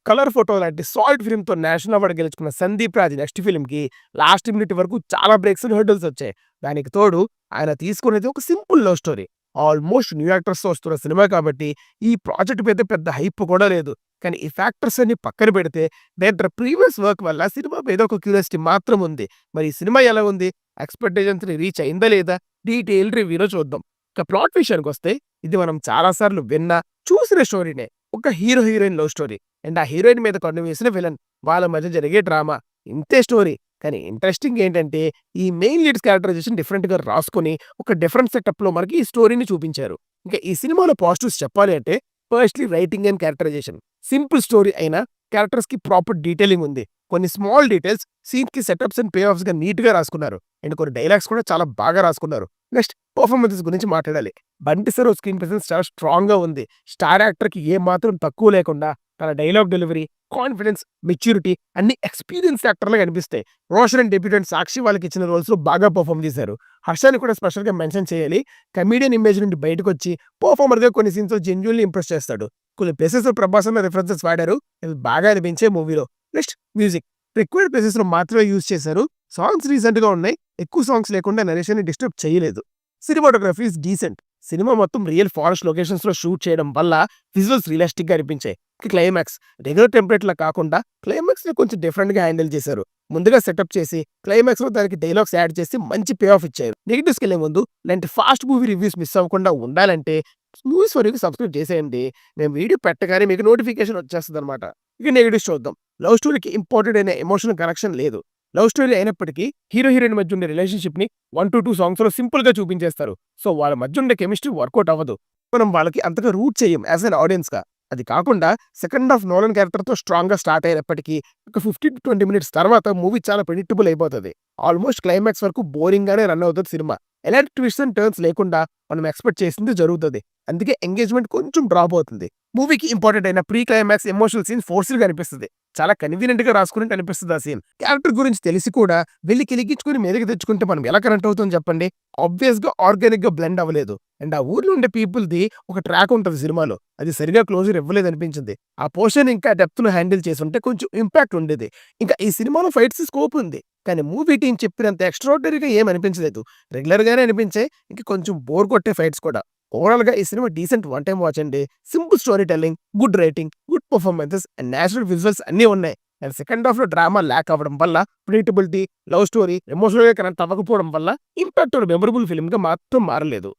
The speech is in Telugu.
కలర్ ఫోటో లాంటి సాలిడ్ ఫిల్మ్‌తో నేషనల్ అవార్డ్ గెలుచుకున్న 'సందీప్ రాజ్' నెక్స్ట్ ఫిల్మ్‌కి లాస్ట్ మినిట్ వరకు చాలా బ్రేక్స్ అండ్ హర్డిల్స్ వచ్చాయి. దానికి తోడు ఆయన తీసుకున్నది ఒక simple love story. Almost new యాక్టర్స్‌తో వస్తున్న సినిమా కాబట్టి ఈ ప్రాజెక్ట్ మీద పెద్ద హైప్ కూడా లేదు. కానీ ఈ ఫ్యాక్టర్స్ అన్ని పక్కన పెడితే డైరెక్టర్ ప్రీవియస్ వర్క్ వల్ల సినిమా మీద ఒక క్యూరియాసిటీ మాత్రం ఉంది. మరి ఈ సినిమా ఎలా ఉంది? ఎక్స్‌పెక్టేషన్స్‌ని రీచ్ అయిందా లేదా? డీటెయిల్డ్ రివ్యూలో చూద్దాం. ఇక ప్లాట్ విషయానికొస్తే ఇది మనం చాలా సార్లు విన్న, చూసిన స్టోరీనే. ఒక hero heroine love story. And ఆ హీరోయిన్ మీద కన్ను వేసిన విలన్. వాళ్ళ మధ్య జరిగే డ్రామా. ఇంతే స్టోరీ. కానీ ఇంట్రెస్టింగ్ ఏంటంటే ఈ మెయిన్ లీడ్స్ క్యారెక్టరైజేషన్ డిఫరెంట్‌గా రాసుకొని ఒక డిఫరెంట్ సెటప్‌లో మనకి ఈ స్టోరీని చూపించారు. ఇంకా ఈ సినిమాలో పాజిటివ్స్ చెప్పాలి అంటే firstly writing and characterisation. Simple story అయినా క్యారెక్టర్స్‌కి ప్రాపర్ డీటెయిలింగ్ ఉంది. కొన్ని స్మాల్ డీటెయిల్స్ సీన్‌కి సెటప్స్ అండ్ పే ఆఫ్స్‌గా నీట్‌గా రాసుకున్నారు. అండ్ కొన్ని డైలాగ్స్ కూడా చాలా బాగా రాసుకున్నారు. నెక్స్ట్ పెర్ఫార్మన్సెస్ గురించి మాట్లాడాలి. బంటి సరోజ్ స్క్రీన్ ప్రెజెన్స్ చాలా స్ట్రాంగ్‌గా ఉంది. స్టార్ యాక్టర్‌కి ఏ మాత్రం తక్కువ లేకుండా తన డైలాగ్ డెలివరీ, కాన్ఫిడెన్స్, మెచ్యూరిటీ అన్ని ఎక్స్‌పీరియన్స్ యాక్టర్‌లాగా అనిపిస్తాయి. రోషన్ అండ్ డెబ్యూటెంట్ సాక్షి వాళ్ళకిచ్చిన రోల్స్‌లో బాగా పెర్ఫార్మ్ చేశారు. హర్షని కూడా స్పెషల్‌గా మెన్షన్ చేయాలి. కమెడియన్ ఇమేజ్ నుండి బయటకొచ్చి పెర్ఫార్మర్‌గా కొన్ని సీన్స్‌లో జెన్యూన్‌లీ ఇంప్రెస్ చేస్తాడు. కొన్ని ప్లేసెస్‌లో ప్రభాస్ అన్న రిఫరెన్సెస్ వాడారు. ఇవి బాగా అనిపించే మూవీలో. Next music. రిక్వైర్డ్ ప్లేసెస్‌లో మాత్రమే యూజ్ చేశారు. సాంగ్స్ రీసెంట్‌గా ఉన్నాయి. ఎక్కువ సాంగ్స్ లేకుండా నరేషన్‌ని డిస్టర్బ్ చేయలేదు. Cinematography is decent. సినిమా మొత్తం రియల్ ఫారెస్ట్ లొకేషన్స్‌లో షూట్ చేయడం వల్ల విజువల్స్ రియలిస్టిక్‌గా అనిపించాయి. క్లైమాక్స్ రెగ్యులర్ టెంప్లేట్‌లా కాకుండా క్లైమాక్స్‌ని కొంచెం డిఫరెంట్‌గా హ్యాండిల్ చేశారు. ముందుగా సెటప్ చేసి క్లైమాక్స్‌లో దానికి డైలాగ్స్ యాడ్ చేసి మంచి పే ఆఫ్ ఇచ్చారు. నెగెటివ్స్‌కెళ్ళే ముందు ఇలాంటి ఫాస్ట్ మూవీ రివ్యూస్ మిస్ అవ్వకుండా ఉండాలంటే మూవీస్ వరకు సబ్స్క్రైబ్ చేసేయండి. నేను వీడియో పెట్టగానే మీకు నోటిఫికేషన్ వచ్చేస్తదనమాట. ఇక నెగెటివ్స్ చూద్దాం. లవ్ స్టోరీకి ఇంపార్టెంట్ అయిన ఎమోషనల్ కనెక్షన్ లేదు. లవ్ స్టోరీ అయినప్పటికీ హీరో హీరోయిన్ మధ్య ఉండే రిలేషన్‌షిప్‌ని 1-2 సాంగ్స్‌లో సింపుల్‌గా చూపించేస్తారు. సో వాళ్ళ మధ్య ఉండే కెమిస్ట్రీ వర్కౌట్ అవ్వదు. మనం వాళ్ళకి అంతగా రూట్ చేయం యాస్ ఎన్ ఆడియన్స్‌గా. అది కాకుండా సెకండ్ హాఫ్ నోలన్ క్యారెక్టర్‌తో స్ట్రాంగ్‌గా స్టార్ట్ అయినప్పటికీ ఒక 15-20 మినిట్స్ తర్వాత మూవీ చాలా ప్రెడిక్టబుల్ అయిపోతది. ఆల్మోస్ట్ క్లైమాక్స్ వరకు బోరింగ్‌గానే రన్ అవుతది సినిమా. ఎలాంటి ట్విస్ట్ అండ్ టర్న్స్ లేకుండా మనం ఎక్స్‌పెక్ట్ చేసింది జరుగుతది. అందుకే ఎంగేజ్‌మెంట్ కొంచెం డ్రాప్ అవుతుంది. మూవీకి ఇంపార్టెంట్ అయిన ప్రీ క్లైమాక్స్ ఎమోషనల్ సీన్ ఫోర్స్‌డ్‌గా అనిపిస్తది. చాలా కన్వీనియంట్‌గా రాసుకున్నట్టు అనిపిస్తది ఆ సీన్. క్యారెక్టర్ గురించి తెలిసి కూడా వెళ్లి కిలికిచ్చుకొని మీదకి తెచ్చుకుంటే మనం ఎలా కనెక్ట్ అవుతాం చెప్పండి? ఆబ్వియస్‌గా ఆర్గానిక్‌గా బ్లెండ్ అవ్వలేదు. అండ్ ఆ ఊర్లో ఉండే పీపుల్‌ది ఒక ట్రాక్ ఉంటది సినిమాలో. అది సరిగ్గా క్లోజర్ ఇవ్వలేదనిపించింది. ఆ పోర్షన్ ఇంకా డెప్త్‌లో హ్యాండిల్ చేసుంటే కొంచెం ఇంపాక్ట్ ఉండేది. ఇంకా ఈ సినిమాలో ఫైట్స్ స్కోప్ ఉంది. కానీ మూవీ టీమ్ చెప్పినంత ఎక్స్‌ట్రార్డినరీగా ఏం అనిపించలేదు. రెగ్యులర్‌గానే అనిపించాయి. ఇంకా కొంచెం బోర్ కొట్టే ఫైట్స్ కూడా. ఓవరాల్‌గా ఈ సినిమా డీసెంట్ వన్ టైమ్ వాచ్ అండి. Simple story telling, good writing, good performances and natural visuals అన్నీ ఉన్నాయి. అండ్ సెకండ్ హాఫ్‌లో డ్రామా ల్యాక్ అవ్వడం వల్ల ప్రెడిక్టబిలిటీ, లవ్ స్టోరీ ఎమోషనల్‌గా కనెక్ట్ అవ్వకపోవడం వల్ల ఇంపాక్ట్ మెమరబుల్ ఫిల్మ్‌గా మాత్రం మారలేదు.